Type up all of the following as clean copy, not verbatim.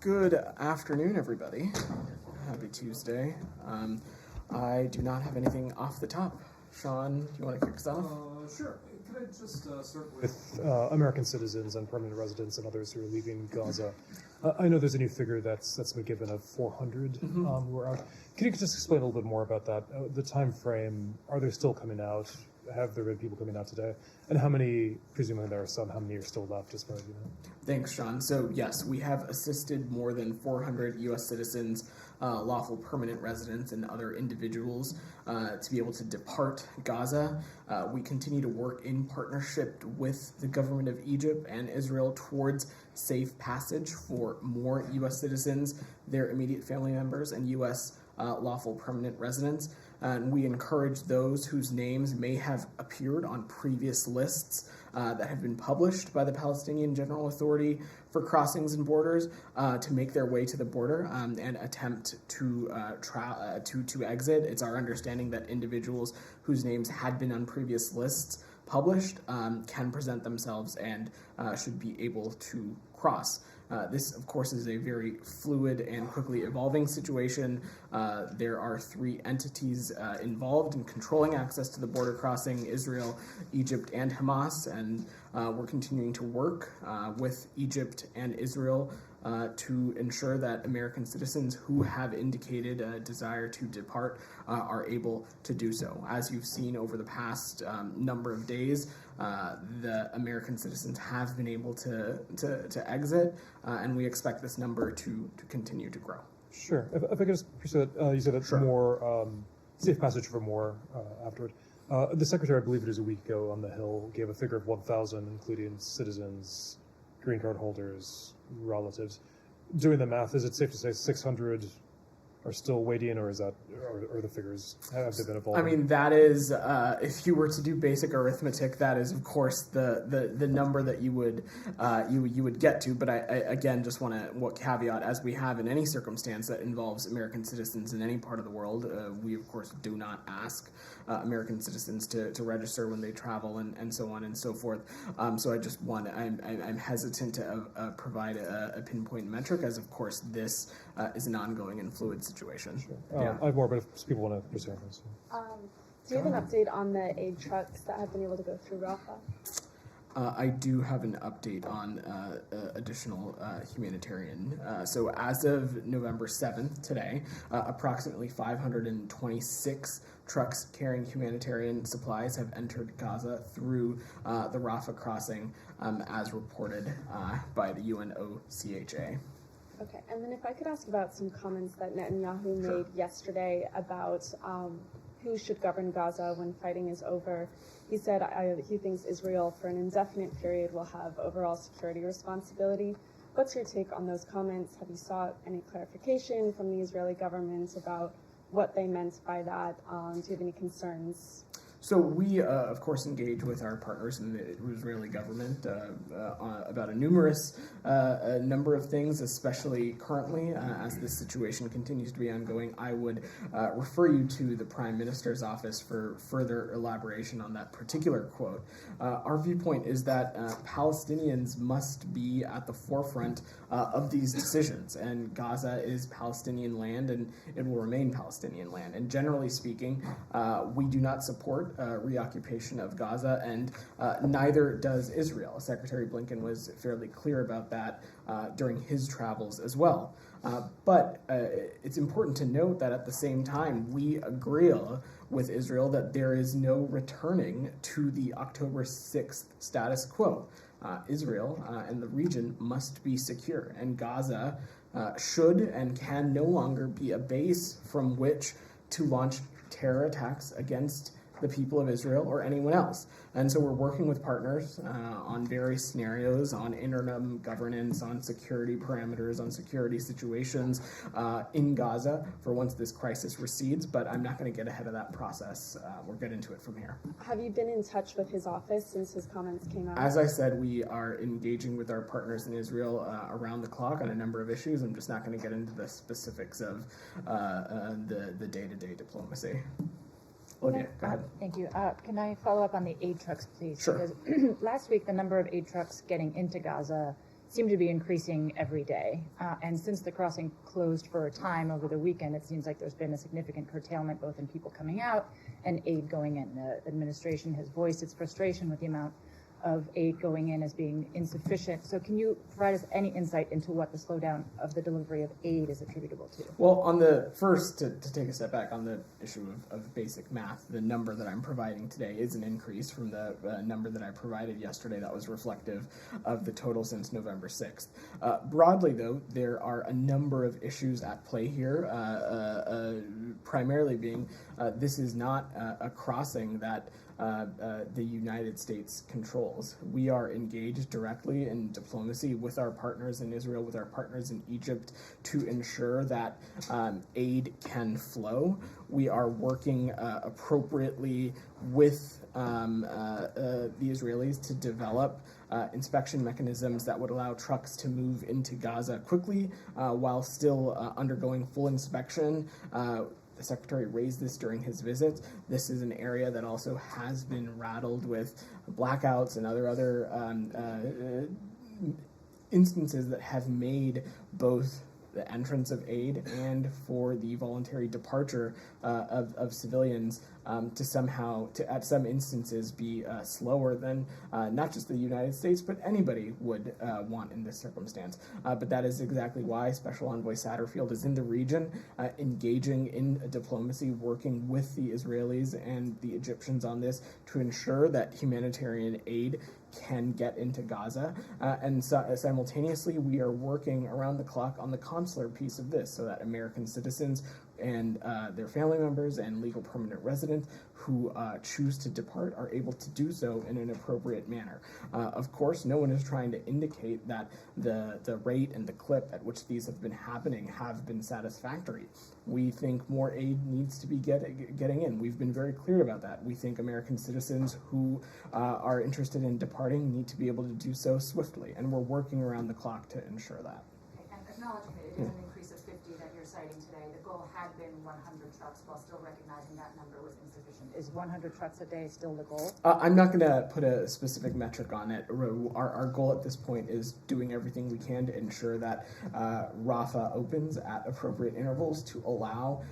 Good afternoon, everybody. Happy Tuesday. I do not have anything off the top. Sean, do you want to kick us off? Sure. Could I just start with American citizens and permanent residents and others who are leaving Gaza? I know there's a new figure that's been given of 400 who are out. Can you just explain a little bit more about that? The time frame, are they still coming out? Have there been people coming out today? And how many, presumably there are some, how many are still left as far as you know? Thanks, Sean. So yes, we have assisted more than 400 U.S. citizens, lawful permanent residents, and other individuals to be able to depart Gaza. We continue to work in partnership with the government of Egypt and Israel towards safe passage for more U.S. citizens, their immediate family members, and U.S. Lawful permanent residents. And we encourage those whose names may have appeared on previous lists that have been published by the Palestinian General Authority for crossings and borders to make their way to the border and attempt to exit. It's our understanding that individuals whose names had been on previous lists published can present themselves and should be able to cross. This, of course, is a very fluid and quickly evolving situation. There are three entities involved in controlling access to the border crossing: Israel, Egypt, and Hamas. And we're continuing to work with Egypt and Israel to ensure that American citizens who have indicated a desire to depart are able to do so. As you've seen over the past number of days, the American citizens have been able to exit, and we expect this number to continue to grow. Sure. If I could just pursue that, you said that more safe passage for more afterward. The Secretary, I believe it is a week ago on the Hill, gave a figure of 1,000, including citizens, green card holders, relatives. Doing the math, is it safe to say 600 are still waiting, or is that, or the figures have they been evolving? I mean, that is, if you were to do basic arithmetic, that is, of course, the number that you would get to. But I again just want to caveat, as we have in any circumstance that involves American citizens in any part of the world, we of course do not ask American citizens to register when they travel and so on and so forth. So I just I'm hesitant to provide a pinpoint metric, as of course this is an ongoing and fluid situation. Sure. I have more, but if people want to pursue this. Do you have an update on the aid trucks that have been able to go through Rafah? I do have an update on additional humanitarian. So as of November 7th, today, approximately 526 trucks carrying humanitarian supplies have entered Gaza through the Rafah crossing, as reported by the UNOCHA. Okay, and then if I could ask about some comments that Netanyahu made yesterday about who should govern Gaza when fighting is over. He said he thinks Israel, for an indefinite period, will have overall security responsibility. What's your take on those comments? Have you sought any clarification from the Israeli government about what they meant by that? Do you have any concerns? So we, of course, engage with our partners in the Israeli government about a number of things, especially currently as this situation continues to be ongoing. I would refer you to the Prime Minister's office for further elaboration on that particular quote. Our viewpoint is that Palestinians must be at the forefront of these decisions, and Gaza is Palestinian land, and it will remain Palestinian land. And generally speaking, we do not support reoccupation of Gaza, and neither does Israel. Secretary Blinken was fairly clear about that during his travels as well. But it's important to note that at the same time, we agree with Israel that there is no returning to the October 6th status quo. Israel and the region must be secure, and Gaza should and can no longer be a base from which to launch terror attacks against the people of Israel or anyone else. And so we're working with partners on various scenarios, on interim governance, on security parameters, on security situations in Gaza for once this crisis recedes, but I'm not going to get ahead of that process. We'll get into it from here. Have you been in touch with his office since his comments came out? As I said, we are engaging with our partners in Israel around the clock on a number of issues. I'm just not going to get into the specifics of the day-to-day diplomacy. Olivia, go ahead. Thank you. Can I follow up on the aid trucks, please? Sure. Because last week, the number of aid trucks getting into Gaza seem to be increasing every day. And since the crossing closed for a time over the weekend, it seems like there's been a significant curtailment both in people coming out and aid going in. The administration has voiced its frustration with the amount of aid going in as being insufficient. So can you provide us any insight into what the slowdown of the delivery of aid is attributable to? Well, on the first, to take a step back on the issue of basic math, the number that I'm providing today is an increase from the number that I provided yesterday that was reflective of the total since November 6th. Broadly, though, there are a number of issues at play here, primarily being this is not a crossing that the United States controls. We are engaged directly in diplomacy with our partners in Israel, with our partners in Egypt, to ensure that aid can flow. We are working appropriately with the Israelis to develop inspection mechanisms that would allow trucks to move into Gaza quickly while still undergoing full inspection. The Secretary raised this during his visit. This is an area that also has been rattled with blackouts and other instances that have made both the entrance of aid and for the voluntary departure of civilians to at some instances be slower than not just the United States, but anybody would want in this circumstance. But that is exactly why Special Envoy Satterfield is in the region, engaging in diplomacy, working with the Israelis and the Egyptians on this to ensure that humanitarian aid can get into Gaza, and simultaneously we are working around the clock on the consular piece of this so that American citizens and their family members and legal permanent residents who choose to depart are able to do so in an appropriate manner. Of course, no one is trying to indicate that the rate and the clip at which these have been happening have been satisfactory. We think more aid needs to be getting in. We've been very clear about that. We think American citizens who are interested in departing need to be able to do so swiftly, and we're working around the clock to ensure that. Okay, and acknowledging that it is an increase of 50 that you're citing today, the goal had been 100 trucks, while still recognizing that number was insufficient. Is 100 trucks a day still the goal? I'm not going to put a specific metric on it. Our goal at this point is doing everything we can to ensure that Rafah opens at appropriate intervals to allow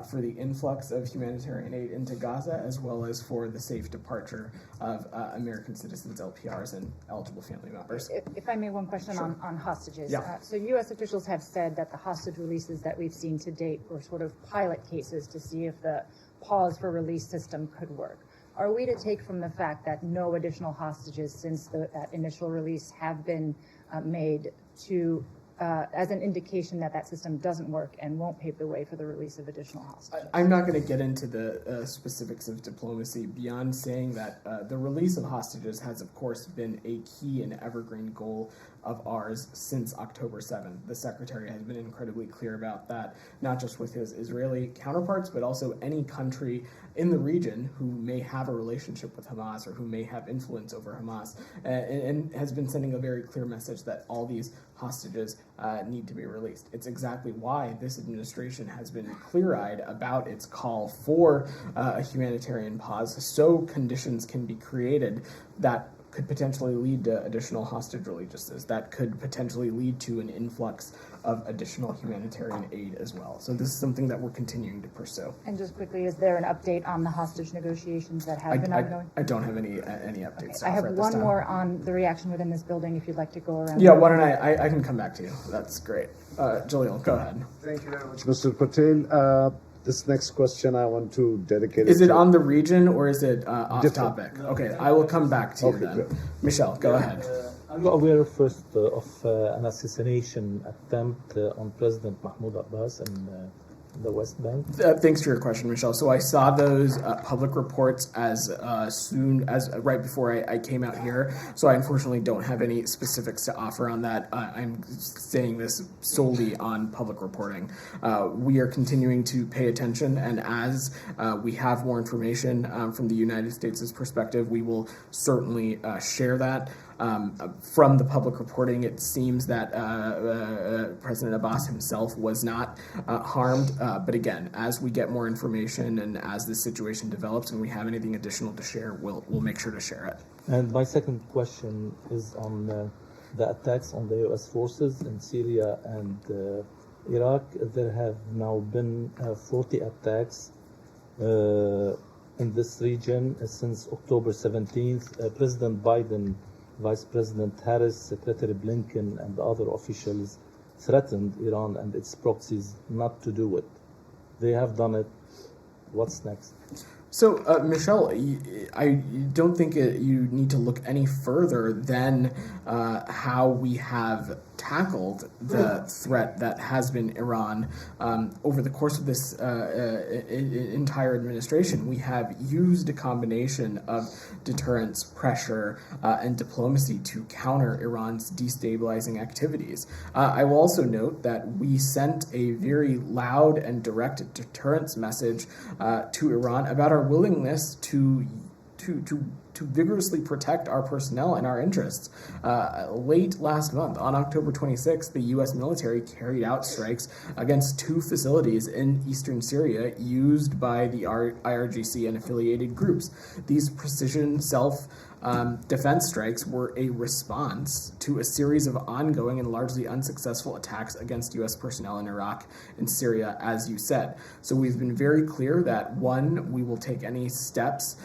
for the influx of humanitarian aid into Gaza, as well as for the safe departure of American citizens, LPRs, and eligible family members. If I may, one question Sure. on hostages. Yeah. So U.S. officials have said that the hostage releases that we've seen to date were sort of pilot cases to see if the pause for release system could work. Are we to take from the fact that no additional hostages since that initial release have been made to as an indication that that system doesn't work and won't pave the way for the release of additional hostages? I'm not going to get into the specifics of diplomacy beyond saying that the release of hostages has, of course, been a key and evergreen goal of ours since October 7th. The Secretary has been incredibly clear about that, not just with his Israeli counterparts, but also any country in the region who may have a relationship with Hamas or who may have influence over Hamas, and has been sending a very clear message that all these hostages need to be released. It's exactly why this administration has been clear-eyed about its call for a humanitarian pause, so conditions can be created that could potentially lead to additional hostage releases, that could potentially lead to an influx of additional humanitarian aid as well. So this is something that we're continuing to pursue. And just quickly, is there an update on the hostage negotiations that have been ongoing? I don't have any updates. Okay. I have one more on the reaction within this building, if you'd like to go around. Yeah, why don't I can come back to you. That's great. Jaleel, go ahead. Thank you very much, Mr. Patel. This next question I want to dedicate. Is it on the region or is it off Different. topic? Okay, I will come back to you then. Good. Michelle, go ahead. Are you aware first of an assassination attempt on President Mahmoud Abbas in the West Bank? Thanks for your question, Michelle. So I saw those public reports as soon as right before I came out here. So I unfortunately don't have any specifics to offer on that. I'm saying this solely on public reporting. We are continuing to pay attention, and as we have more information from the United States' perspective, we will certainly share that. From the public reporting, it seems that President Abbas himself was not harmed. But again, as we get more information and as this situation develops and we have anything additional to share, we'll make sure to share it. And my second question is on the attacks on the U.S. forces in Syria and Iraq. There have now been 40 attacks in this region since October 17th. President Biden, Vice President Harris, Secretary Blinken, and other officials threatened Iran and its proxies not to do it. They have done it. What's next? So, Michelle, I don't think you need to look any further than how we have tackled the threat that has been Iran over the course of this entire administration. We have used a combination of deterrence, pressure, and diplomacy to counter Iran's destabilizing activities. I will also note that we sent a very loud and direct deterrence message to Iran about our willingness to vigorously protect our personnel and our interests. Late last month, on October 26th, the U.S. military carried out strikes against 2 facilities in eastern Syria used by the IRGC and affiliated groups. These precision self-defense strikes were a response to a series of ongoing and largely unsuccessful attacks against U.S. personnel in Iraq and Syria, as you said. So we've been very clear that, 1, we will take any steps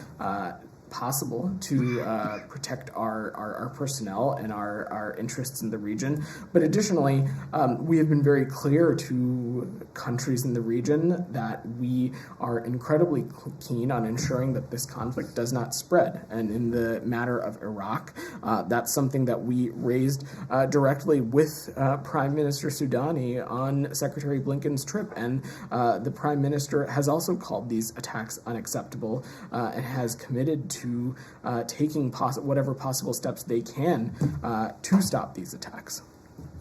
possible to protect our personnel and our interests in the region. But additionally, we have been very clear to countries in the region that we are incredibly keen on ensuring that this conflict does not spread. And in the matter of Iraq, that's something that we raised directly with Prime Minister Soudani on Secretary Blinken's trip. And the Prime Minister has also called these attacks unacceptable and has committed to taking whatever possible steps they can to stop these attacks.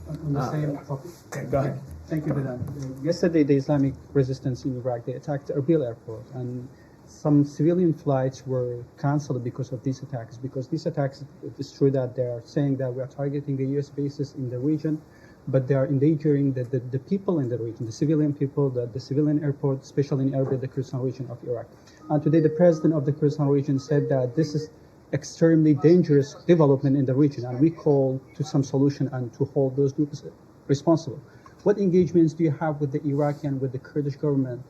On the same topic. Okay, go ahead. Thank you, Vedant. Yesterday, the Islamic resistance in Iraq, they attacked Erbil airport, and some civilian flights were canceled because of these attacks. Because these attacks, it is true that they are saying that we are targeting the U.S. bases in the region, but they are endangering the people in the region, the civilian people, the civilian airport, especially in Erbil, the Kurdistan region of Iraq. And today, the president of the Kurdistan region said that this is extremely dangerous development in the region, and we call to some solution and to hold those groups responsible. What engagements do you have with the Iraqi and with the Kurdish government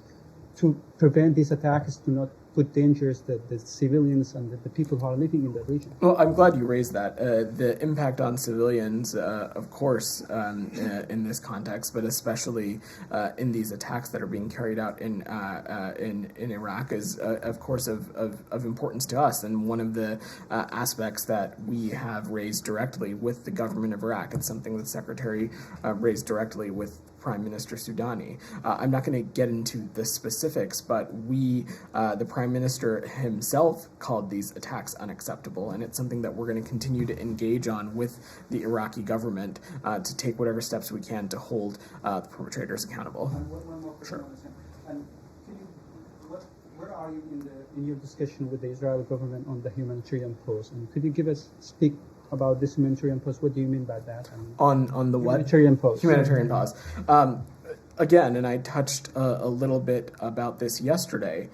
to prevent these attacks, to not put dangers the civilians and the people who are living in the region? Well, I'm glad you raised that. The impact on civilians, of course, in this context, but especially in these attacks that are being carried out in Iraq, is of course of importance to us. And one of the aspects that we have raised directly with the government of Iraq, it's something the Secretary raised directly with Prime Minister Soudani. I'm not going to get into the specifics, but the Prime Minister himself called these attacks unacceptable, and it's something that we're going to continue to engage on with the Iraqi government to take whatever steps we can to hold the perpetrators accountable. And one more question. Sure. And where are you in your discussion with the Israeli government on the humanitarian pause? And could you speak about this humanitarian pause? What do you mean by that? On the what? Humanitarian pause. Humanitarian pause. Again, and I touched a little bit about this yesterday,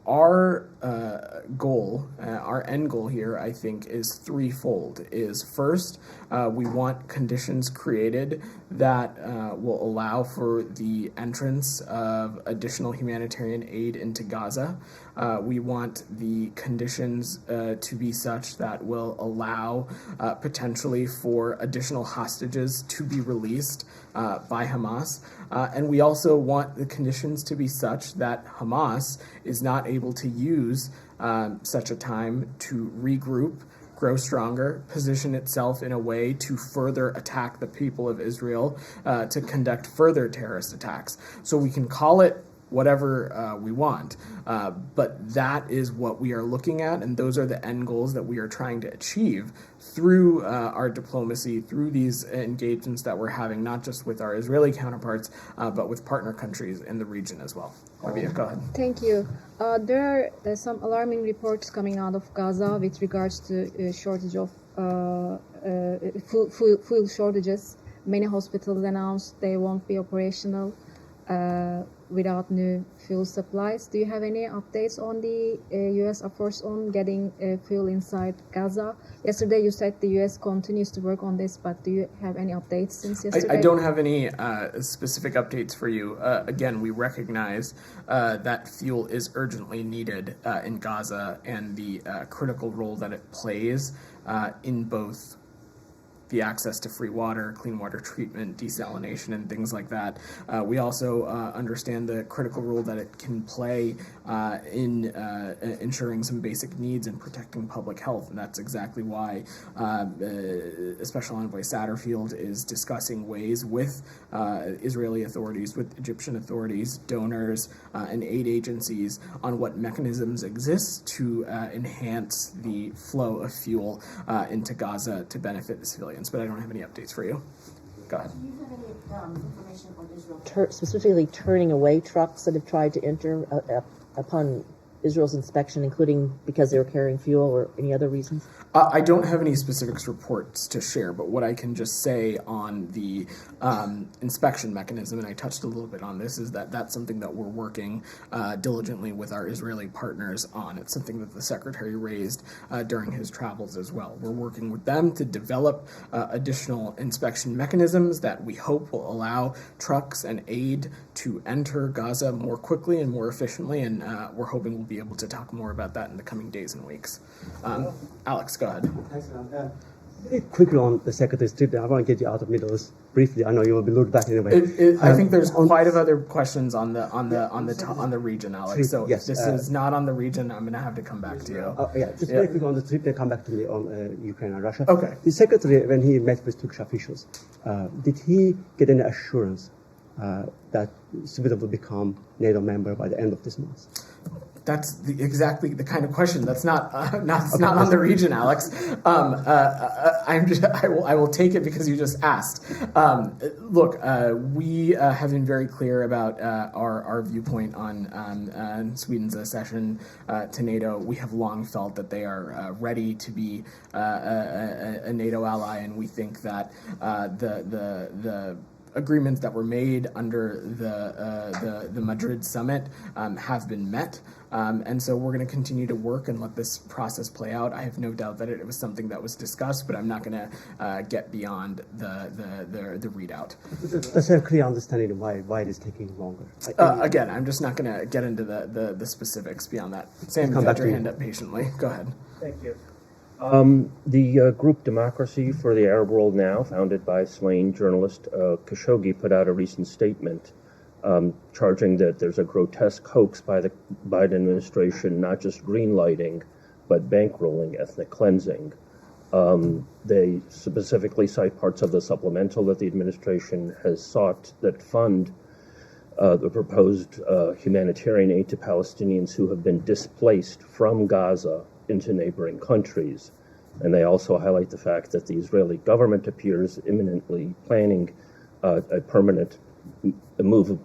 our goal, our end goal here, I think, is threefold. Is first, we want conditions created that will allow for the entrance of additional humanitarian aid into Gaza. We want the conditions to be such that will allow potentially for additional hostages to be released by Hamas. And we also want the conditions to be such that Hamas is not able to use such a time to regroup, grow stronger, position itself in a way to further attack the people of Israel, to conduct further terrorist attacks. So we can call it whatever we want, but that is what we are looking at, and those are the end goals that we are trying to achieve through our diplomacy, through these engagements that we're having, not just with our Israeli counterparts, but with partner countries in the region as well. Rabia, go ahead. Thank you. There are some alarming reports coming out of Gaza with regards to shortage of food shortages. Many hospitals announced they won't be operational. without new fuel supplies. Do you have any updates on the U.S. efforts on getting fuel inside Gaza? Yesterday you said the U.S. continues to work on this, but do you have any updates since yesterday? I don't have any specific updates for you. Again, we recognize that fuel is urgently needed in Gaza and the critical role that it plays in both the access to free water, clean water treatment, desalination, and things like that. We also understand the critical role that it can play in ensuring some basic needs and protecting public health. And that's exactly why Special Envoy Satterfield is discussing ways with Israeli authorities, with Egyptian authorities, donors, and aid agencies on what mechanisms exist to enhance the flow of fuel into Gaza to benefit the civilians. But I don't have any updates for you. Go ahead. Do you have any information on Israel specifically turning away trucks that have tried to enter upon Israel's inspection, including because they were carrying fuel or any other reasons? I don't have any specifics reports to share, but what I can just say on the inspection mechanism, and I touched a little bit on this, is that that's something that we're working diligently with our Israeli partners on. It's something that the Secretary raised during his travels as well. We're working with them to develop additional inspection mechanisms that we hope will allow trucks and aid to enter Gaza more quickly and more efficiently, and we're hoping we'll be able to talk more about that in the coming days and weeks. Alex, go ahead. Thanks, Vedant. Very quickly on the Secretary's trip, I want to get you out of Middle East briefly. I know you will be looked back anyway. I think there's quite a other questions on the region, Alex. So yes, if this is not on the region, I'm going to have to come back to you. Just very quickly on the trip, then come back to me on Ukraine and Russia. Okay. The Secretary, when he met with Turkish officials, did he get any assurance that Sweden will become NATO member by the end of this month? That's exactly the kind of question. That's not on the region, Alex. I will take it because you just asked. Look, we have been very clear about our viewpoint on Sweden's accession to NATO. We have long felt that they are ready to be a NATO ally, and we think that the agreements that were made under the Madrid summit have been met. And so we're going to continue to work and let this process play out. I have no doubt that it was something that was discussed, but I'm not going to get beyond the readout. That's a clear understanding of why it is taking longer. Again, I'm just not going to get into the specifics beyond that. Sam, you had your hand up patiently. Go ahead. Thank you. The group Democracy for the Arab World Now, founded by slain journalist Khashoggi, put out a recent statement charging that there's a grotesque hoax by the Biden administration, not just greenlighting, but bankrolling ethnic cleansing. They specifically cite parts of the supplemental that the administration has sought that fund the proposed humanitarian aid to Palestinians who have been displaced from Gaza into neighboring countries. And they also highlight the fact that the Israeli government appears imminently planning a move of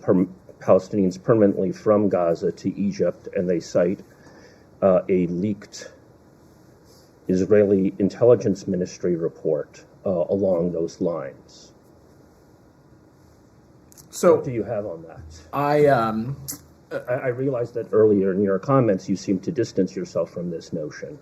Palestinians permanently from Gaza to Egypt, and they cite a leaked Israeli intelligence ministry report along those lines. So, what do you have on that? I realized that earlier in your comments you seemed to distance yourself from this notion.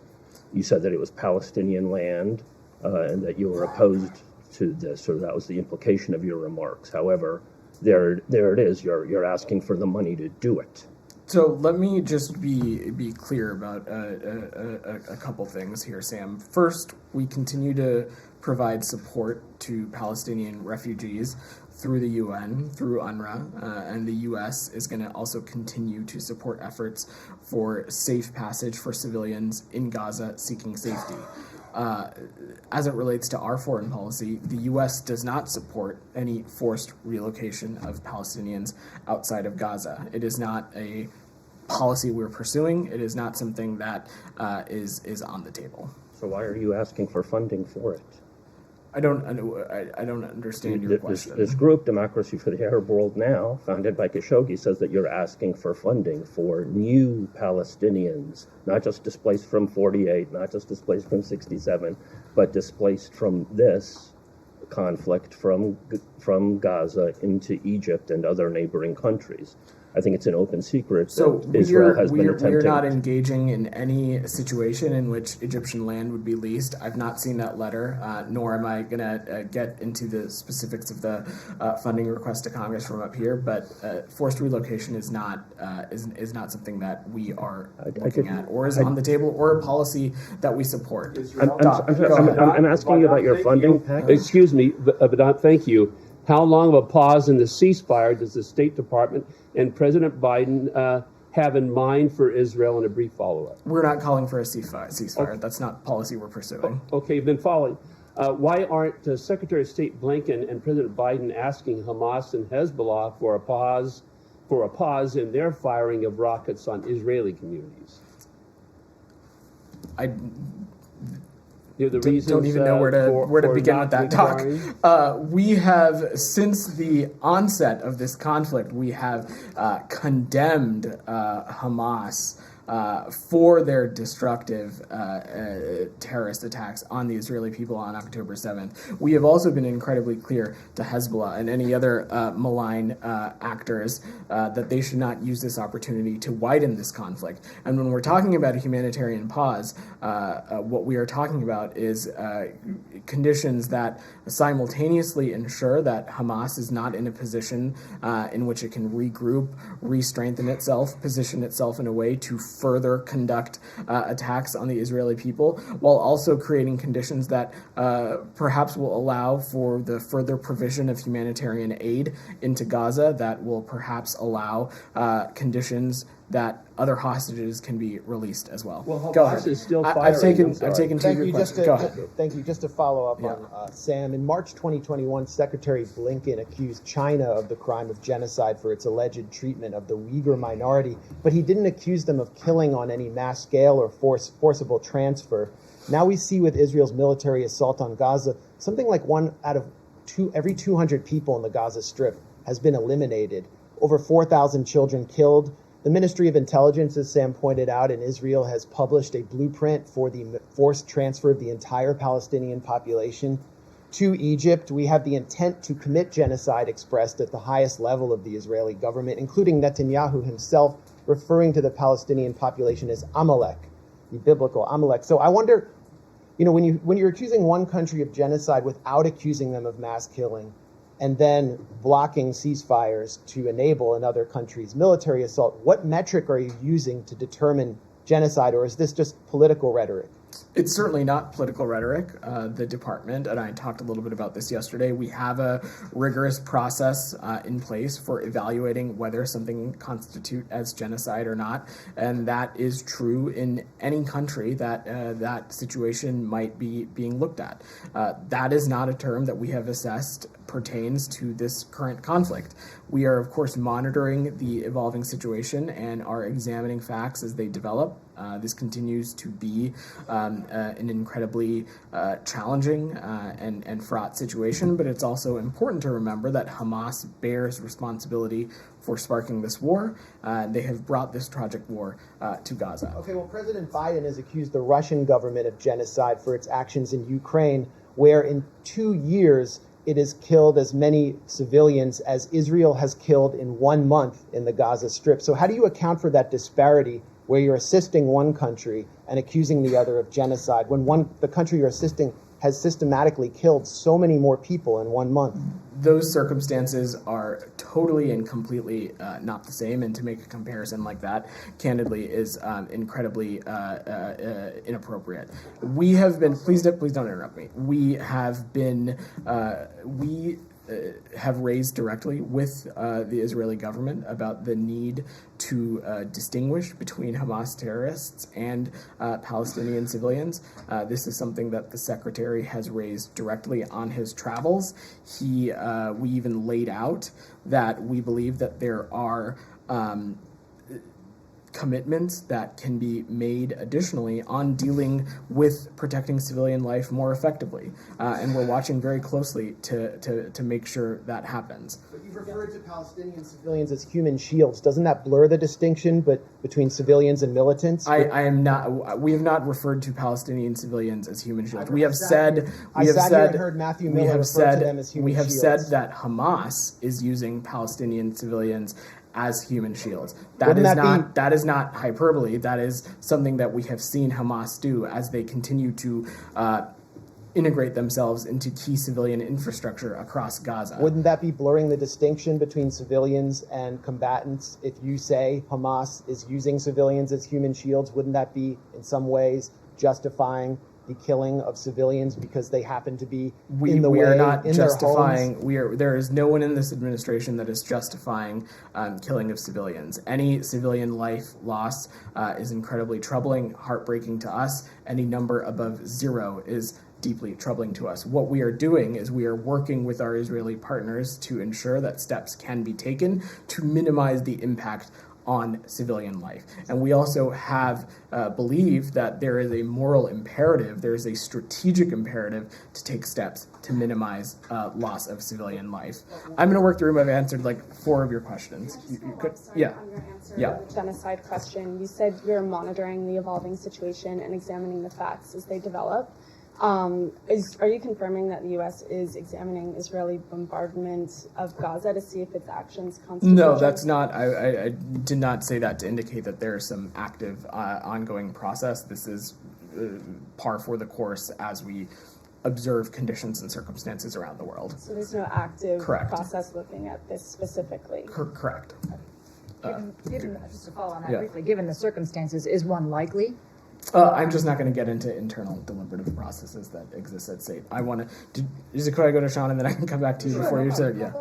You said that it was Palestinian land and that you were opposed to this, or that was the implication of your remarks. However, there it is. You're asking for the money to do it. So let me just be clear about a couple things here, Sam. First, we continue to provide support to Palestinian refugees through the UN, through UNRWA, and the U.S. is going to also continue to support efforts for safe passage for civilians in Gaza seeking safety. As it relates to our foreign policy, the U.S. does not support any forced relocation of Palestinians outside of Gaza. It is not a policy we're pursuing. It is not something that is on the table. So why are you asking for funding for it? I don't understand your question. This group, Democracy for the Arab World Now, founded by Khashoggi, says that you're asking for funding for new Palestinians, not just displaced from 48, not just displaced from 67, but displaced from this conflict from Gaza into Egypt and other neighboring countries. I think it's an open secret that Israel has been attempting. We're not engaging in any situation in which Egyptian land would be leased. I've not seen that letter, nor am I going to get into the specifics of the funding request to Congress from up here. But forced relocation is not something that we are looking at, or is on the table, or a policy that we support. I'm asking you about your funding. Excuse me, Vedant, thank you. How long of a pause in the ceasefire does the State Department and President Biden have in mind for Israel in a brief follow-up? We're not calling for a ceasefire. Okay. That's not policy we're pursuing. Okay, then following. Why aren't Secretary of State Blinken and President Biden asking Hamas and Hezbollah for a pause in their firing of rockets on Israeli communities? Don't even know where to begin with that talk. We have, since the onset of this conflict, we have condemned Hamas for their destructive terrorist attacks on the Israeli people on October 7th. We have also been incredibly clear to Hezbollah and any other malign actors that they should not use this opportunity to widen this conflict. And when we're talking about a humanitarian pause, what we are talking about is conditions that simultaneously ensure that Hamas is not in a position in which it can regroup, re-strengthen itself, position itself in a way to further conduct attacks on the Israeli people, while also creating conditions that perhaps will allow for the further provision of humanitarian aid into Gaza, that will perhaps allow conditions that other hostages can be released as well. Well, Go ahead. Is still I've taken two Thank of you. your questions. Go ahead. Thank you. Just to follow up on Sam, in March 2021, Secretary Blinken accused China of the crime of genocide for its alleged treatment of the Uyghur minority, but he didn't accuse them of killing on any mass scale or forcible transfer. Now we see with Israel's military assault on Gaza, something like every 200 people in the Gaza Strip has been eliminated. Over 4,000 children killed. The Ministry of Intelligence, as Sam pointed out, in Israel has published a blueprint for the forced transfer of the entire Palestinian population to Egypt. We have the intent to commit genocide expressed at the highest level of the Israeli government, including Netanyahu himself referring to the Palestinian population as Amalek, the biblical Amalek. So I wonder, when you're accusing one country of genocide without accusing them of mass killing, and then blocking ceasefires to enable another country's military assault, what metric are you using to determine genocide, or is this just political rhetoric? It's certainly not political rhetoric. The department, and I talked a little bit about this yesterday, we have a rigorous process in place for evaluating whether something constitutes as genocide or not, and that is true in any country that that situation might be being looked at. That is not a term that we have assessed pertains to this current conflict. We are, of course, monitoring the evolving situation and are examining facts as they develop. This continues to be an incredibly challenging and fraught situation, but it's also important to remember that Hamas bears responsibility for sparking this war. They have brought this tragic war to Gaza. Okay, well, President Biden has accused the Russian government of genocide for its actions in Ukraine, where in 2 years it has killed as many civilians as Israel has killed in 1 month in the Gaza Strip. So how do you account for that disparity where you're assisting one country and accusing the other of genocide when the country you're assisting has systematically killed so many more people in 1 month? Those circumstances are totally and completely not the same, and to make a comparison like that, candidly, is incredibly inappropriate. We have been, please don't interrupt me. We have been, have raised directly with the Israeli government about the need to distinguish between Hamas terrorists and Palestinian civilians. This is something that the secretary has raised directly on his travels. We even laid out that we believe that there are commitments that can be made additionally on dealing with protecting civilian life more effectively. And we're watching very closely to make sure that happens. But you've referred to Palestinian civilians as human shields. Doesn't that blur the distinction between civilians and militants? I am not. We have not referred to Palestinian civilians as human shields. We have said. I sat here and heard Matthew Miller refer to them as human shields. We have said that Hamas is using Palestinian civilians as human shields. That is not hyperbole. That is something that we have seen Hamas do as they continue to integrate themselves into key civilian infrastructure across Gaza. Wouldn't that be blurring the distinction between civilians and combatants? If you say Hamas is using civilians as human shields, wouldn't that be in some ways justifying the killing of civilians because they happen to be in the way, we are not in justifying. their homes? There is no one in this administration that is justifying killing of civilians. Any civilian life loss is incredibly troubling, heartbreaking to us. Any number above 0 is deeply troubling to us. What we are doing is we are working with our Israeli partners to ensure that steps can be taken to minimize the impact on civilian life. And we also have believed that there is a moral imperative, there is a strategic imperative to take steps to minimize loss of civilian life. I'm going to work through. I've answered like 4 of your questions. On your answer to the genocide question, you said you're monitoring the evolving situation and examining the facts as they develop. Are you confirming that the U.S. is examining Israeli bombardment of Gaza to see if its actions constitute? No, that's not. I did not say that to indicate that there is some active, ongoing process. This is par for the course as we observe conditions and circumstances around the world. So there's no active Correct. process looking at this specifically? Correct. Given, just to follow on that briefly, given the circumstances, is one likely? I'm just not going to get into internal deliberative processes that exist at state. I want to. Could I go to Sean and then I can come back to you before you start? Yeah.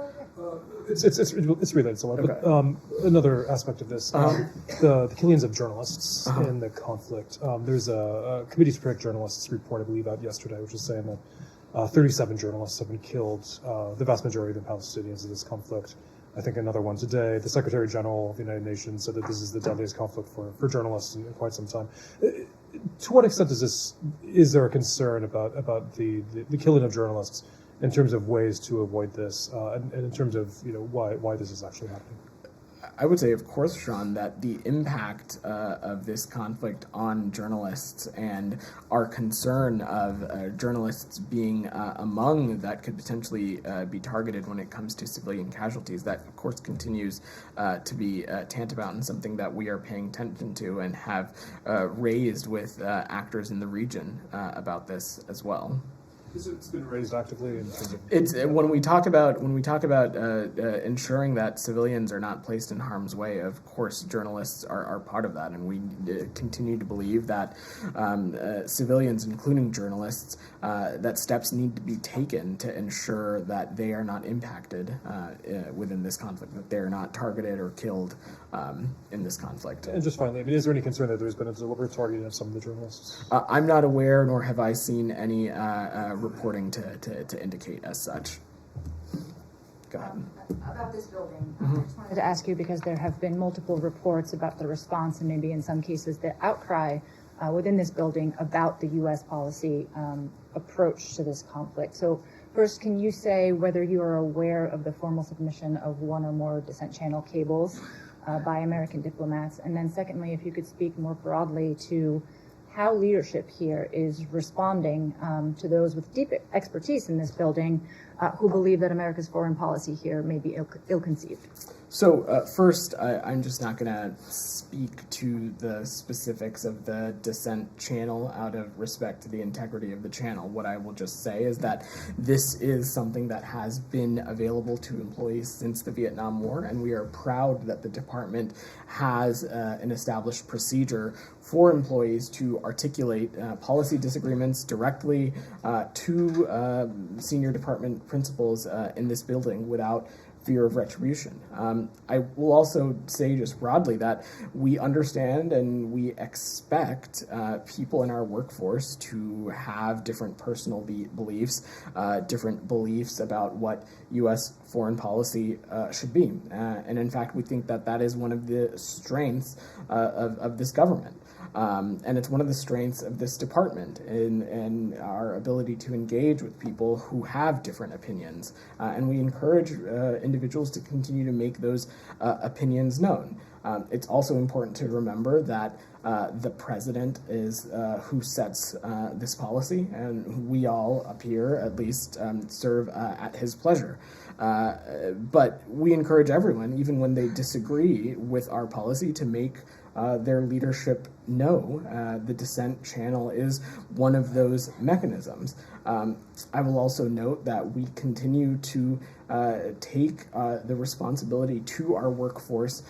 It's related somewhat. Okay. But another aspect of this, the killings of journalists in the conflict. There's a Committee to Protect Journalists report, I believe, out yesterday, which is saying that 37 journalists have been killed, the vast majority of them Palestinians in this conflict. I think another one today. The Secretary General of the United Nations said that this is the deadliest conflict for journalists in quite some time. To what extent is there a concern about the killing of journalists in terms of ways to avoid this, and in terms of why this is actually happening? I would say, of course, Sean, that the impact of this conflict on journalists and our concern of journalists being among that could potentially be targeted when it comes to civilian casualties, that, of course, continues to be tantamount and something that we are paying attention to and have raised with actors in the region about this as well. It's been raised actively in terms of it's when we talk about ensuring that civilians are not placed in harm's way. Of course, journalists are part of that, and we continue to believe that civilians, including journalists, that steps need to be taken to ensure that they are not impacted within this conflict, that they are not targeted or killed in this conflict. And just finally, is there any concern that there's been a deliberate targeting of some of the journalists? I'm not aware, nor have I seen any reporting to indicate as such. Go ahead. About this building, I just wanted to ask you, because there have been multiple reports about the response and maybe in some cases the outcry within this building about the U.S. policy approach to this conflict. So first, can you say whether you are aware of the formal submission of one or more descent channel cables by American diplomats? And then secondly, if you could speak more broadly to how leadership here is responding to those with deep expertise in this building who believe that America's foreign policy here may be ill-conceived. So first, I'm just not going to speak to the specifics of the descent channel out of respect to the integrity of the channel. What I will just say is that this is something that has been available to employees since the Vietnam War, and we are proud that the department has an established procedure for employees to articulate policy disagreements directly to senior department principals in this building without fear of retribution. I will also say just broadly that we understand and we expect people in our workforce to have different personal beliefs, different beliefs about what U.S. foreign policy should be. And in fact, we think that that is one of the strengths of this government. And it's one of the strengths of this department in our ability to engage with people who have different opinions. And we encourage individuals to continue to make those opinions known. It's also important to remember that the president is who sets this policy, and we all up here at least serve at his pleasure. But we encourage everyone, even when they disagree with our policy, to make their leadership know. The dissent channel is one of those mechanisms. I will also note that we continue to take the responsibility to our workforce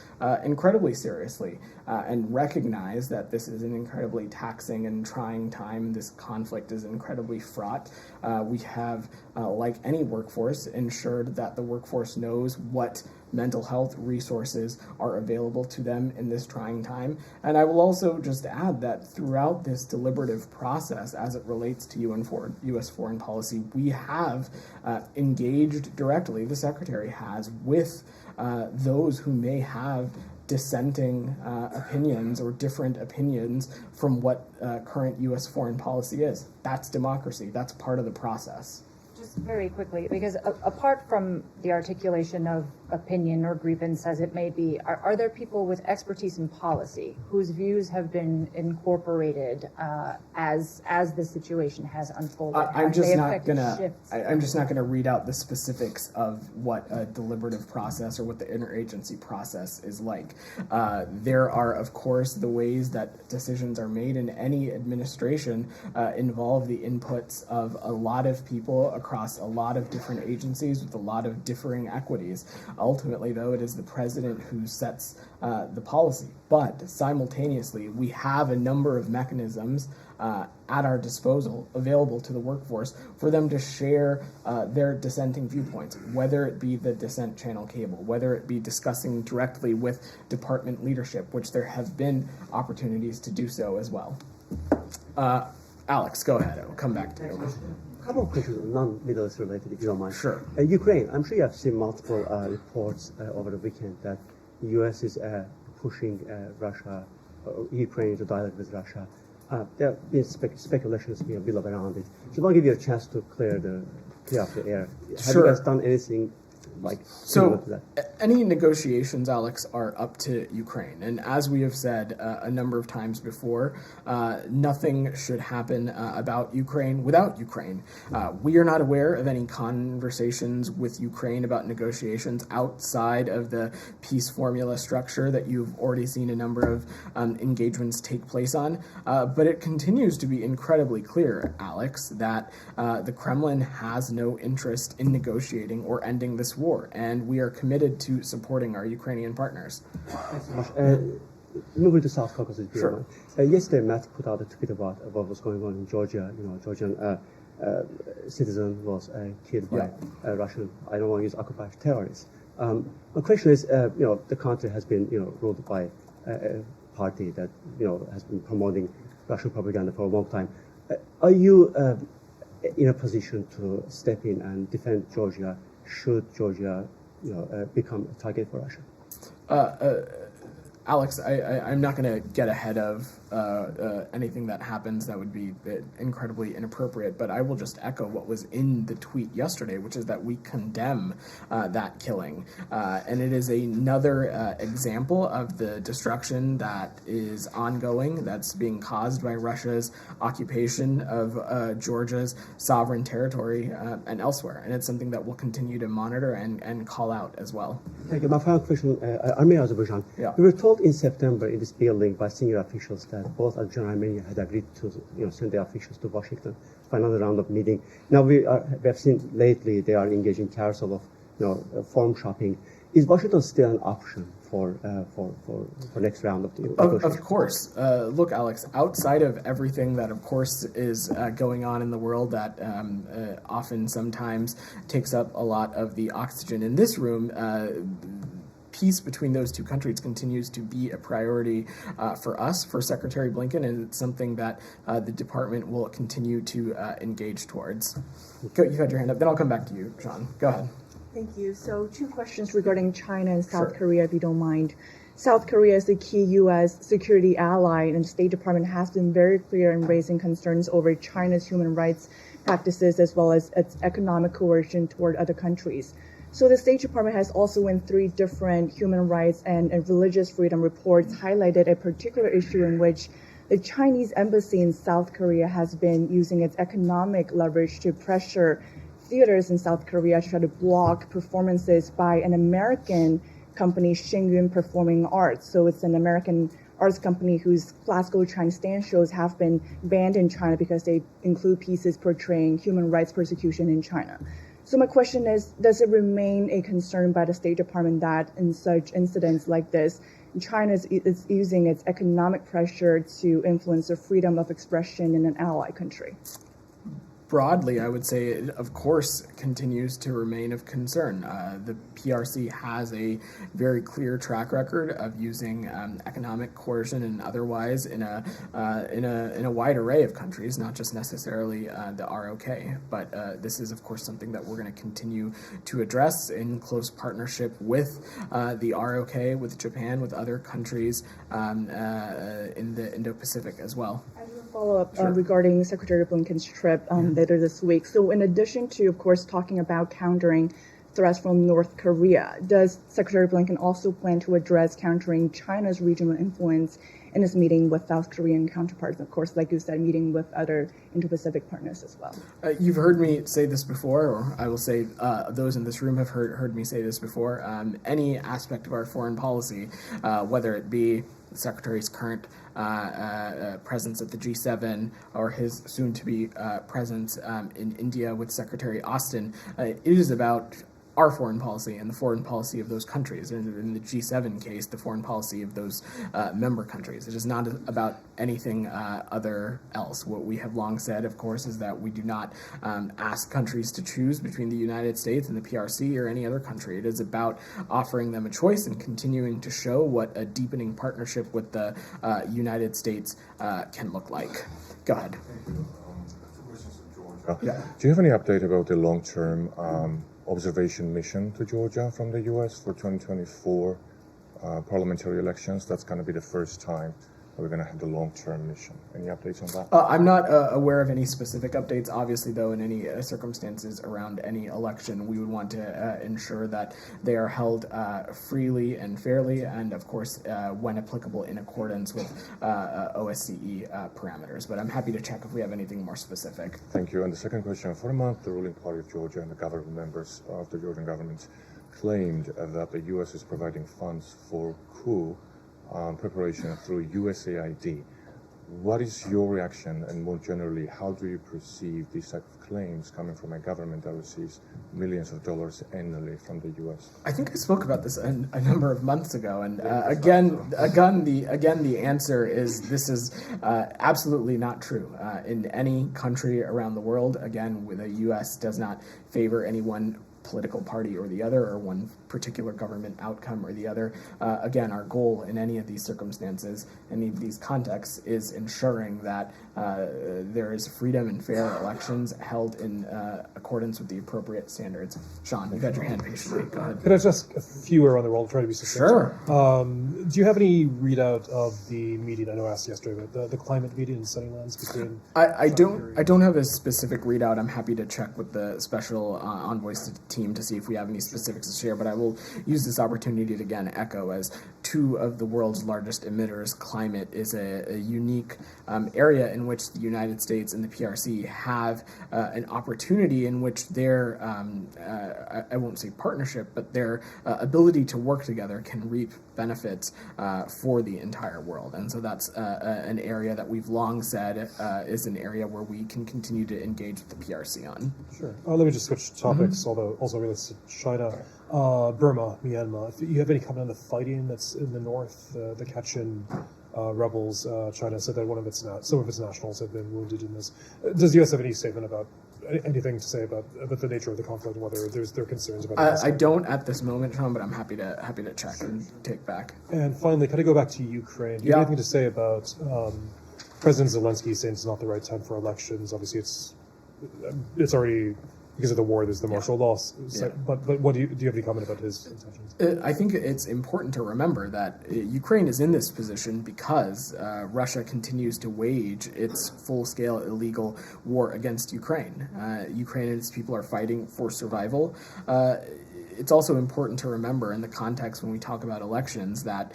incredibly seriously and recognize that this is an incredibly taxing and trying time. This conflict is incredibly fraught. We have, like any workforce, ensured that the workforce knows what mental health resources are available to them in this trying time. And I will also just add that throughout this deliberative process, as it relates to U.S. foreign policy, we have engaged directly, the Secretary has, with those who may have dissenting opinions or different opinions from what current U.S. foreign policy is. That's democracy. That's part of the process. Just very quickly, because apart from the articulation of opinion or grievance as it may be, are there people with expertise in policy whose views have been incorporated as the situation has unfolded? I'm just not gonna read out the specifics of what a deliberative process or what the interagency process is like. There are, of course, the ways that decisions are made in any administration involve the inputs of a lot of people across a lot of different agencies with a lot of differing equities. Ultimately, though, it is the president who sets the policy. But simultaneously, we have a number of mechanisms at our disposal, available to the workforce, for them to share their dissenting viewpoints, whether it be the dissent channel cable, whether it be discussing directly with department leadership, which there have been opportunities to do so as well. Alex, go ahead. I'll come back to you. A couple of questions, non-Middle East related, if you don't mind. Sure. Ukraine, I'm sure you have seen multiple reports over the weekend that the U.S. is pushing Russia, Ukraine to dialogue with Russia. There have been speculations being built around it. Just want to give you a chance to clear up the air. Have you guys done anything like similar to that? Any negotiations, Alex, are up to Ukraine. And as we have said a number of times before, nothing should happen about Ukraine without Ukraine. We are not aware of any conversations with Ukraine about negotiations outside of the peace formula structure that you've already seen a number of engagements take place on. But it continues to be incredibly clear, Alex, that the Kremlin has no interest in negotiating or ending this war, and we are committed to supporting our Ukrainian partners. Thanks so much. Moving to South Caucasus. Sure. Yesterday, Matt put out a tweet about what was going on in Georgia. Georgian citizen was killed by Russian, I don't want to use occupied terrorists. My question is, the country has been, ruled by a party that, has been promoting Russian propaganda for a long time. Are you in a position to step in and defend Georgia should Georgia, become a target for Russia? Alex, I'm not going to get ahead of anything that happens that would be incredibly inappropriate, but I will just echo what was in the tweet yesterday, which is that we condemn that killing. And it is another example of the destruction that is ongoing, that's being caused by Russia's occupation of Georgia's sovereign territory and elsewhere. And it's something that we'll continue to monitor and call out as well. Thank you. My final question, Armenia, Azerbaijan. Yeah. We were told in September in this building by senior officials that both Azerbaijan and Armenia had agreed to send their officials to Washington for another round of meeting. Now we have seen lately they are engaging carousel of form shopping. is Washington still an option for next round of the negotiations? Of course. Look, Alex, outside of everything that, of course, is going on in the world that often sometimes takes up a lot of the oxygen in this room, peace between those two countries continues to be a priority for us, for Secretary Blinken, and it's something that the department will continue to engage towards. You had your hand up. Then I'll come back to you, Sean. Go ahead. Thank you. So 2 questions regarding China and South Korea, if you don't mind. South Korea is a key U.S. security ally, and the State Department has been very clear in raising concerns over China's human rights practices as well as its economic coercion toward other countries. So the State Department has also in 3 different human rights and religious freedom reports highlighted a particular issue in which the Chinese embassy in South Korea has been using its economic leverage to pressure theaters in South Korea to try to block performances by an American company, Xingyun Performing Arts. So it's an American arts company whose classical Chinese dance shows have been banned in China because they include pieces portraying human rights persecution in China. So my question is, does it remain a concern by the State Department that in such incidents like this, China is using its economic pressure to influence the freedom of expression in an ally country? Broadly, I would say it, of course, continues to remain of concern. The PRC has a very clear track record of using economic coercion and otherwise in a wide array of countries, not just necessarily the ROK. But this is, of course, something that we're going to continue to address in close partnership with the ROK, with Japan, with other countries in the Indo-Pacific as well. Follow-up regarding Secretary Blinken's trip later this week. So in addition to, of course, talking about countering threats from North Korea, does Secretary Blinken also plan to address countering China's regional influence in his meeting with South Korean counterparts? Of course, like you said, meeting with other Indo-Pacific partners as well. You've heard me say this before, or I will say those in this room have heard me say this before. Any aspect of our foreign policy, whether it be the Secretary's current presence at the G7 or his soon-to-be presence in India with Secretary Austin, it is about our foreign policy and the foreign policy of those countries. In the G7 case, the foreign policy of those member countries. It is not about anything other else. What we have long said, of course, is that we do not ask countries to choose between the United States and the PRC or any other country. It is about offering them a choice and continuing to show what a deepening partnership with the United States can look like. Go ahead. Yeah. Do you have any update about the long-term observation mission to Georgia from the U.S. for 2024 parliamentary elections? That's going to be the first time that we're going to have the long-term mission. Any updates on that? I'm not aware of any specific updates. Obviously, though, in any circumstances around any election, we would want to ensure that they are held freely and fairly, and of course, when applicable, in accordance with OSCE parameters. But I'm happy to check if we have anything more specific. Thank you. And the second question: for a month, the ruling party of Georgia and the government members of the Georgian government claimed that the U.S. is providing funds for coup preparation through USAID. What is your reaction, and more generally, how do you perceive these type of claims coming from a government that receives millions of dollars annually from the U.S.? I think I spoke about this a number of months ago, and again, the answer is this is absolutely not true. In any country around the world, again, the U.S. does not favor any one political party or the other, or one particular government outcome or the other. Again, our goal in any of these circumstances, any of these contexts, is ensuring that there is freedom and fair elections held in accordance with the appropriate standards. Sean, you've had your hand patiently. Go ahead. Could I just a few around the world try to be succinct? Sure. Do you have any readout of the meeting? I know I asked yesterday, but the climate meeting in Sunnylands between. I don't have a specific readout. I'm happy to check with the special envoys team to see if we have any specifics to share. But I will use this opportunity to again echo as two of the world's largest emitters, climate is a unique area in which the United States and the PRC have an opportunity in which their, I won't say partnership, but their ability to work together can reap benefits for the entire world. And so that's an area that we've long said is an area where we can continue to engage with the PRC on. Sure. Let me just switch topics, although also relates to China. Burma, Myanmar. If you have any comment on the fighting that's in the north, the Kachin rebels, China said that some of its nationals have been wounded in this. Does the U.S. have any statement about anything to say about the nature of the conflict and whether there are concerns about it? I don't at this moment, Sean, but I'm happy to check and take back. And finally, can I go back to Ukraine? Do you have anything to say about President Zelensky saying it's not the right time for elections? Obviously, it's already, because of the war, there's the martial law. But what do you have any comment about his intentions? I think it's important to remember that Ukraine is in this position because Russia continues to wage its full-scale illegal war against Ukraine. Ukraine and its people are fighting for survival. It's also important to remember in the context when we talk about elections that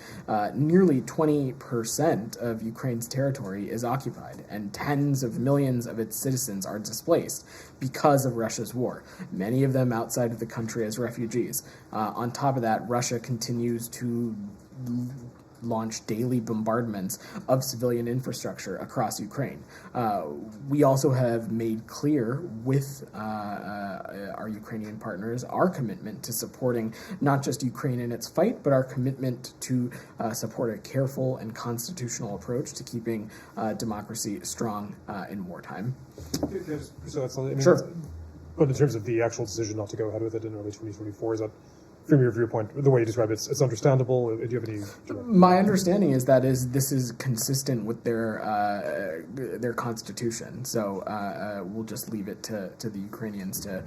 nearly 20% of Ukraine's territory is occupied and tens of millions of its citizens are displaced because of Russia's war, many of them outside of the country as refugees. On top of that, Russia continues to launch daily bombardments of civilian infrastructure across Ukraine. We also have made clear with our Ukrainian partners our commitment to supporting not just Ukraine in its fight, but our commitment to support a careful and constitutional approach to keeping democracy strong in wartime. Sure. But in terms of the actual decision not to go ahead with it in early 2024, is that, from your viewpoint, the way you describe it, it's understandable? Do you have any? My understanding is that this is consistent with their constitution. So we'll just leave it to the Ukrainians to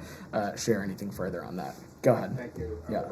share anything further on that. Go ahead. Thank you. Yeah.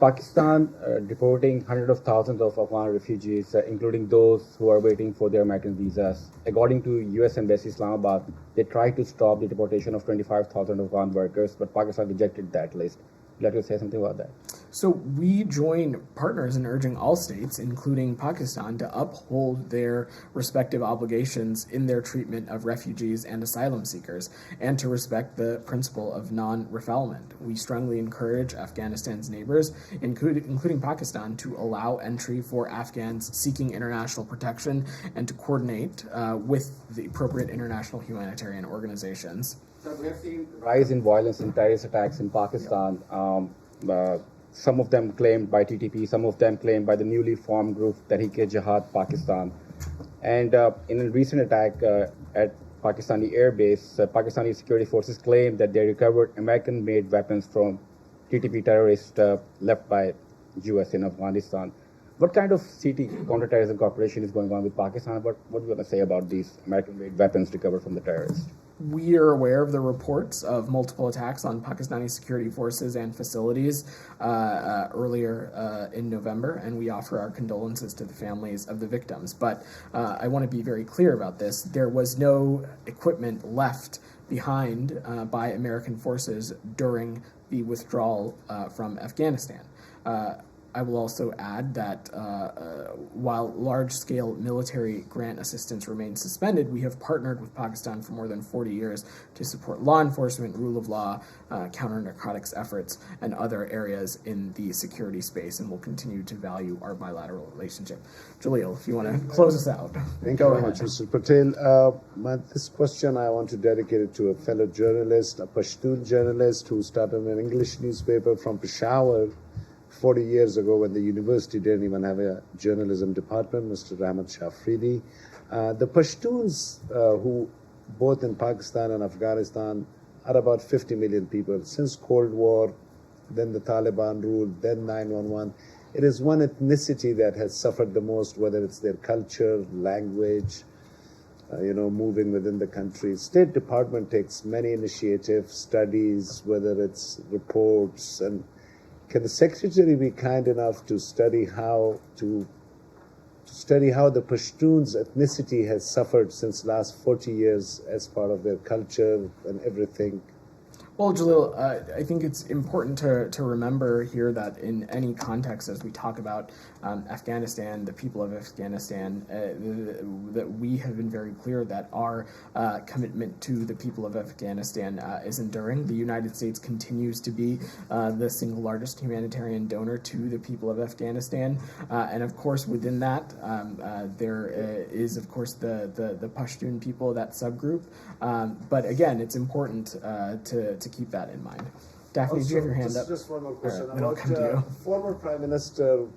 Pakistan deporting hundreds of thousands of Afghan refugees, including those who are waiting for their American visas. According to U.S. Embassy Islamabad, they tried to stop the deportation of 25,000 Afghan workers, but Pakistan rejected that list. Let you say something about that. So we join partners in urging all states, including Pakistan, to uphold their respective obligations in their treatment of refugees and asylum seekers, and to respect the principle of non-refoulement. We strongly encourage Afghanistan's neighbors, including Pakistan, to allow entry for Afghans seeking international protection and to coordinate with the appropriate international humanitarian organizations. So we have seen rise in violence and terrorist attacks in Pakistan. Some of them claimed by TTP, some of them claimed by the newly formed group Tehreek-e-Jihad Pakistan. And in a recent attack at Pakistani air base, Pakistani security forces claimed that they recovered American-made weapons from TTP terrorists left by U.S. in Afghanistan. What kind of CT counterterrorism cooperation is going on with Pakistan? What do you want to say about these American-made weapons recovered from the terrorists? We are aware of the reports of multiple attacks on Pakistani security forces and facilities earlier in November, and we offer our condolences to the families of the victims. But I want to be very clear about this. There was no equipment left behind by American forces during the withdrawal from Afghanistan. I will also add that while large-scale military grant assistance remains suspended, we have partnered with Pakistan for more than 40 years to support law enforcement, rule of law, counter-narcotics efforts, and other areas in the security space, and will continue to value our bilateral relationship. Jaleel, if you want to close us out. Thank you very much, Mr. Patel. This question I want to dedicate it to a fellow journalist, a Pashtun journalist who started an English newspaper from Peshawar 40 years ago when the university didn't even have a journalism department, Mr. Ahmad Shafridi. The Pashtuns, who both in Pakistan and Afghanistan are about 50 million people. Since Cold War, then the Taliban rule, then 9/11, it is one ethnicity that has suffered the most, whether it's their culture, language, moving within the country. State Department takes many initiatives, studies, whether it's reports, and can the Secretary be kind enough to study how the Pashtuns' ethnicity has suffered since last 40 years as part of their culture and everything? Well, Jalil, I think it's important to remember here that in any context, as we talk about Afghanistan, the people of Afghanistan, that we have been very clear that our commitment to the people of Afghanistan is enduring. The United States continues to be the single largest humanitarian donor to the people of Afghanistan, and of course, within that, there is, of course, the Pashtun people, that subgroup. But again, it's important to keep that in mind. Daphne, do you have your hand up? Just one more question. Right, then I'll come to you. Former Prime Minister,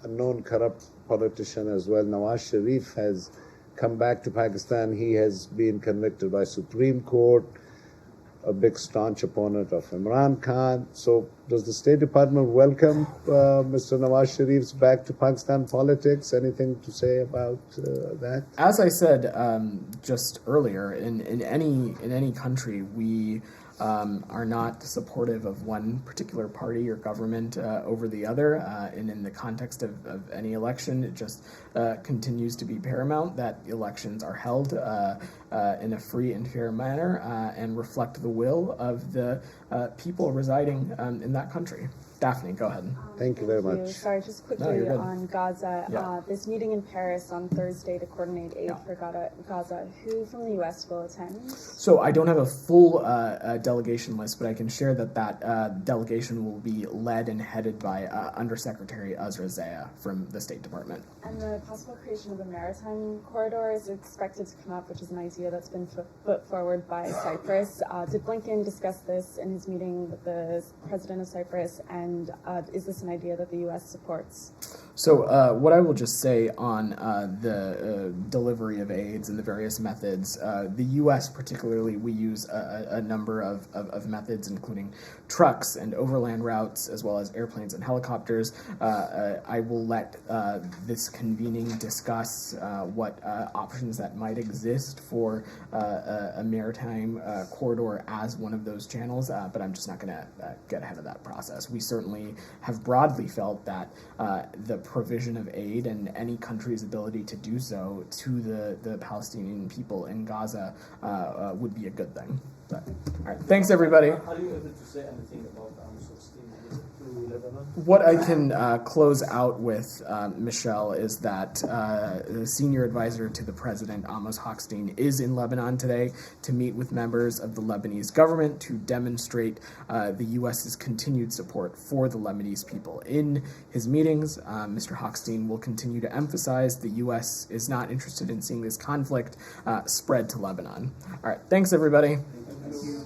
a known corrupt politician as well, Nawaz Sharif, has come back to Pakistan. He has been convicted by Supreme Court, a big staunch opponent of Imran Khan. So does the State Department welcome Mr. Nawaz Sharif's back to Pakistan politics? Anything to say about that? As I said just earlier, in any country, we are not supportive of one particular party or government over the other. And in the context of any election, it just continues to be paramount that elections are held in a free and fair manner and reflect the will of the people residing in that country. Daphne, go ahead. Thank you very much. Sorry, just quickly on Gaza. This meeting in Paris on Thursday to coordinate aid for Gaza. Who from the U.S. will attend? So I don't have a full delegation list, but I can share that delegation will be led and headed by Undersecretary Azra Zaya from the State Department. And the possible creation of a maritime corridor is expected to come up, which is an idea that's been put forward by Cyprus. Did Blinken discuss this in his meeting with the president of Cyprus, and is this an idea that the U.S. supports? So what I will just say on the delivery of aids and the various methods, the U.S. particularly, we use a number of methods, including trucks and overland routes, as well as airplanes and helicopters. I will let this convening discuss what options that might exist for a maritime corridor as one of those channels, but I'm just not going to get ahead of that process. We certainly have broadly felt that the provision of aid and any country's ability to do so to the Palestinian people in Gaza would be a good thing. But, all right, thanks everybody. Are you able to say anything about to Lebanon? What I can close out with, Michelle, is that the senior advisor to the president, Amos Hochstein, is in Lebanon today to meet with members of the Lebanese government to demonstrate the U.S.'s continued support for the Lebanese people. In his meetings, Mr. Hochstein will continue to emphasize the U.S. is not interested in seeing this conflict spread to Lebanon. All right, thanks everybody. Thank you.